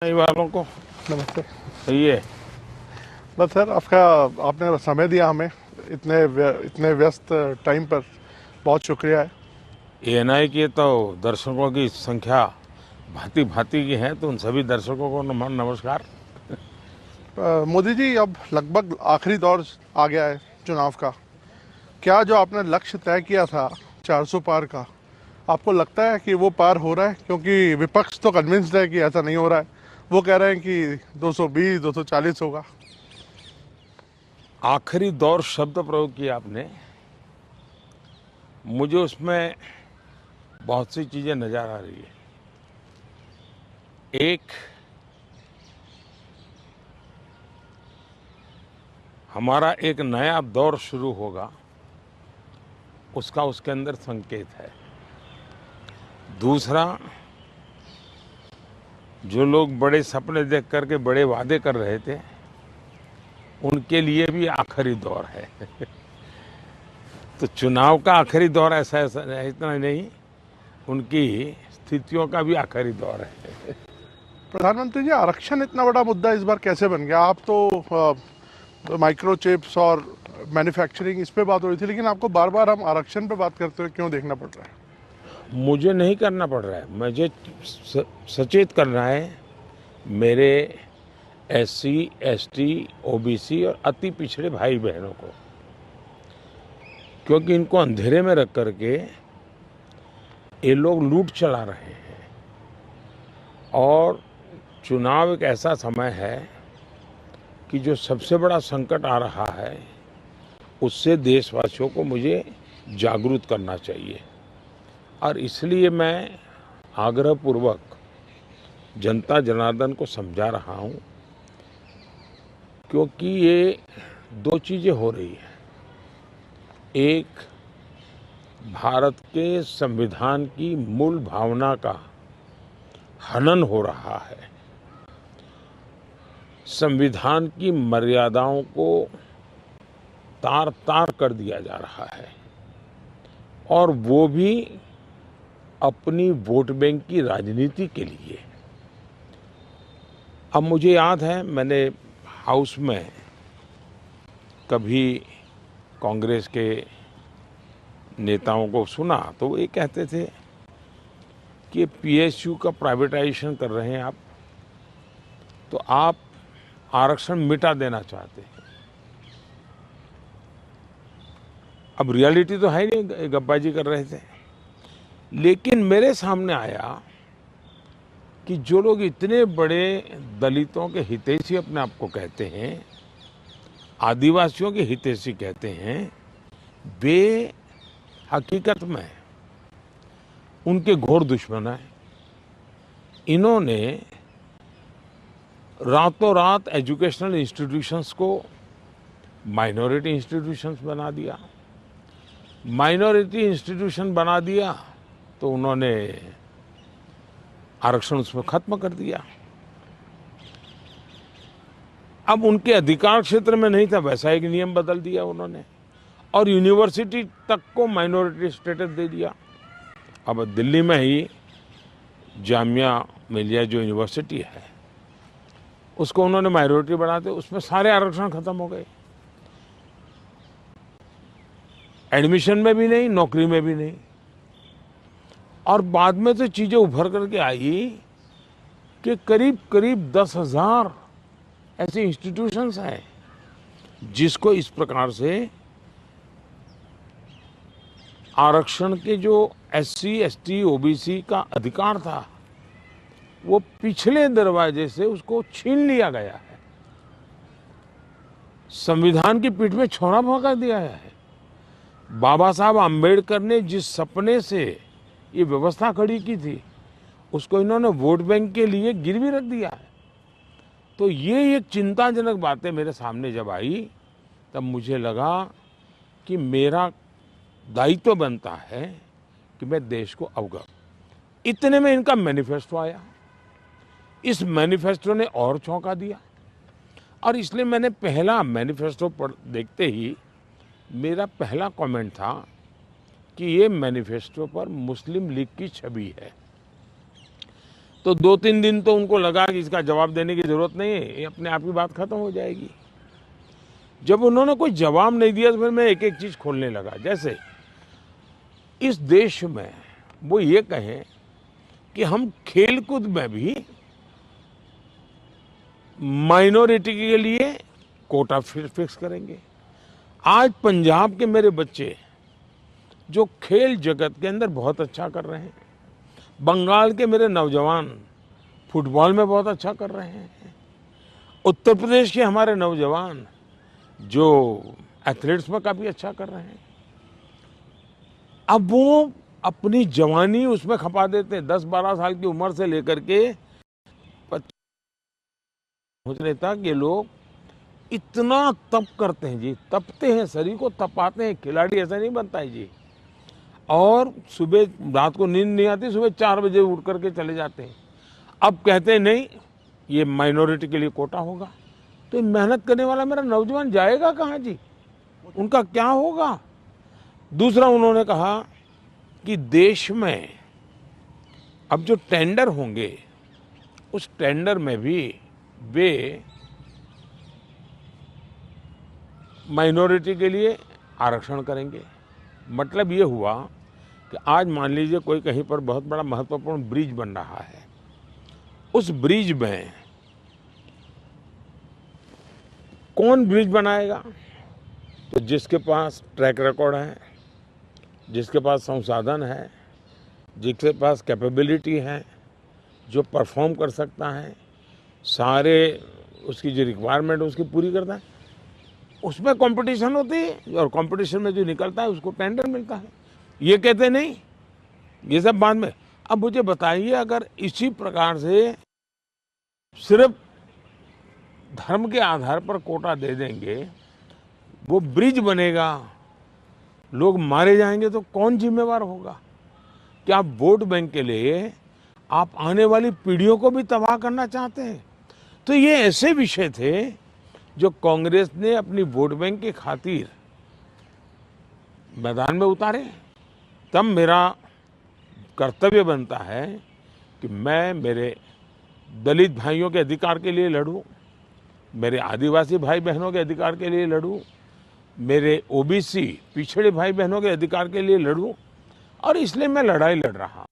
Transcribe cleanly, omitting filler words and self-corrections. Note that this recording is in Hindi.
नहीं वालों को नमस्ते। ये बस सर, आपने समय दिया हमें इतने व्यस्त टाइम पर। बहुत शुक्रिया है। एएनआई के तो दर्शकों की संख्या भांति भांति की है, तो उन सभी दर्शकों को नमस्कार। मोदी जी, अब लगभग आखिरी दौर आ गया है चुनाव का। क्या जो आपने लक्ष्य तय किया था 400 पार का, आपको लगता है कि वो पार हो रहा है? क्योंकि विपक्ष तो कन्विंस्ड है कि ऐसा नहीं हो रहा है। वो कह रहे हैं कि 220 240 होगा। आखिरी दौर शब्द प्रयोग किया आपने, मुझे उसमें बहुत सी चीजें नजर आ रही है। एक, हमारा एक नया दौर शुरू होगा, उसका उसके अंदर संकेत है। दूसरा, जो लोग बड़े सपने देख करके बड़े वादे कर रहे थे, उनके लिए भी आखिरी दौर है। तो चुनाव का आखिरी दौर ऐसा ऐसा इतना नहीं, उनकी स्थितियों का भी आखिरी दौर है। प्रधानमंत्री जी, आरक्षण इतना बड़ा मुद्दा इस बार कैसे बन गया? आप तो माइक्रो चिप्स और मैन्युफैक्चरिंग इस पे बात हो रही थी, लेकिन आपको बार बार हम आरक्षण पे बात करते हुए क्यों देखना पड़ रहा है? मुझे नहीं करना पड़ रहा है, मुझे सचेत करना है मेरे एससी, एसटी, ओबीसी और अति पिछड़े भाई बहनों को, क्योंकि इनको अंधेरे में रख करके ये लोग लूट चला रहे हैं। और चुनाव एक ऐसा समय है कि जो सबसे बड़ा संकट आ रहा है, उससे देशवासियों को मुझे जागरूक करना चाहिए। और इसलिए मैं आग्रहपूर्वक जनता जनार्दन को समझा रहा हूं, क्योंकि ये दो चीजें हो रही हैं। एक, भारत के संविधान की मूल भावना का हनन हो रहा है, संविधान की मर्यादाओं को तार तार कर दिया जा रहा है, और वो भी अपनी वोट बैंक की राजनीति के लिए। अब मुझे याद है, मैंने हाउस में कभी कांग्रेस के नेताओं को सुना तो वो ये कहते थे कि पीएसयू का प्राइवेटाइजेशन कर रहे हैं आप, तो आप आरक्षण मिटा देना चाहते हैं। अब रियलिटी तो है नहीं, गप्पाजी कर रहे थे। लेकिन मेरे सामने आया कि जो लोग इतने बड़े दलितों के हितैषी अपने आप को कहते हैं, आदिवासियों के हितैषी कहते हैं, वे हकीकत में उनके घोर दुश्मन हैं। इन्होंने रातों रात एजुकेशनल इंस्टीट्यूशंस को माइनॉरिटी इंस्टीट्यूशंस बना दिया। माइनॉरिटी इंस्टीट्यूशन बना दिया तो उन्होंने आरक्षण उसमें खत्म कर दिया। अब उनके अधिकार क्षेत्र में नहीं था, वैसा एक नियम बदल दिया उन्होंने, और यूनिवर्सिटी तक को माइनॉरिटी स्टेटस दे दिया। अब दिल्ली में ही जामिया मिलिया जो यूनिवर्सिटी है, उसको उन्होंने माइनॉरिटी बना दिया, उसमें सारे आरक्षण खत्म हो गए। एडमिशन में भी नहीं, नौकरी में भी नहीं। और बाद में तो चीजें उभर करके आई कि करीब करीब 10,000 ऐसे इंस्टीट्यूशंस हैं जिसको इस प्रकार से आरक्षण के जो एससी, एसटी, ओबीसी का अधिकार था, वो पिछले दरवाजे से उसको छीन लिया गया है, संविधान की पीठ में छौड़ा भोंका दिया है। बाबा साहब आम्बेडकर ने जिस सपने से ये व्यवस्था खड़ी की थी, उसको इन्होंने वोट बैंक के लिए गिरवी रख दिया है। तो ये एक चिंताजनक बातें मेरे सामने जब आई, तब मुझे लगा कि मेरा दायित्व बनता है कि मैं देश को अवगत। इतने में इनका मैनिफेस्टो आया। इस मैनिफेस्टो ने और चौंका दिया, और इसलिए मैंने पहला मैनिफेस्टो पढ़ देखते ही मेरा पहला कमेंट था कि ये मैनिफेस्टो पर मुस्लिम लीग की छवि है। तो 2-3 दिन तो उनको लगा कि इसका जवाब देने की जरूरत नहीं है, ये अपने आप ही बात खत्म हो जाएगी। जब उन्होंने कोई जवाब नहीं दिया तो फिर मैं एक एक चीज खोलने लगा। जैसे इस देश में वो ये कहें कि हम खेलकूद में भी माइनॉरिटी के लिए कोटा फिक्स करेंगे। आज पंजाब के मेरे बच्चे जो खेल जगत के अंदर बहुत अच्छा कर रहे हैं, बंगाल के मेरे नौजवान फुटबॉल में बहुत अच्छा कर रहे हैं, उत्तर प्रदेश के हमारे नौजवान जो एथलेट्स में काफी अच्छा कर रहे हैं, अब वो अपनी जवानी उसमें खपा देते हैं। 10-12 साल की उम्र से लेकर के 25 पहुंचने तक ये लोग इतना तप करते हैं जी, तपते हैं, शरीर को तपाते हैं। खिलाड़ी ऐसा नहीं बनता है जी। और सुबह रात को नींद नहीं आती, सुबह 4 बजे उठ करके चले जाते हैं। अब कहते हैं नहीं, ये माइनॉरिटी के लिए कोटा होगा, तो ये मेहनत करने वाला मेरा नौजवान जाएगा कहाँ जी? उनका क्या होगा? दूसरा उन्होंने कहा कि देश में अब जो टेंडर होंगे उस टेंडर में भी वे माइनॉरिटी के लिए आरक्षण करेंगे। मतलब ये हुआ कि आज मान लीजिए कोई कहीं पर बहुत बड़ा महत्वपूर्ण ब्रिज बन रहा है, उस ब्रिज में कौन ब्रिज बनाएगा? तो जिसके पास ट्रैक रिकॉर्ड है, जिसके पास संसाधन है, जिसके पास कैपेबिलिटी है, जो परफॉर्म कर सकता है, सारे उसकी जो रिक्वायरमेंट उसकी पूरी करता है, उसमें कंपटीशन होती है और कंपटीशन में जो निकलता है उसको टेंडर मिलता है। ये कहते नहीं, ये सब बाद में। अब मुझे बताइए, अगर इसी प्रकार से सिर्फ धर्म के आधार पर कोटा दे देंगे, वो ब्रिज बनेगा, लोग मारे जाएंगे, तो कौन जिम्मेवार होगा? क्या आप वोट बैंक के लिए आप आने वाली पीढ़ियों को भी तबाह करना चाहते हैं? तो ये ऐसे विषय थे जो कांग्रेस ने अपनी वोट बैंक की खातिर मैदान में उतारे। तब मेरा कर्तव्य बनता है कि मैं मेरे दलित भाइयों के अधिकार के लिए लड़ूं, मेरे आदिवासी भाई बहनों के अधिकार के लिए लड़ूं, मेरे ओबीसी पिछड़े भाई बहनों के अधिकार के लिए लड़ूं, और इसलिए मैं लड़ाई लड़ रहा हूं।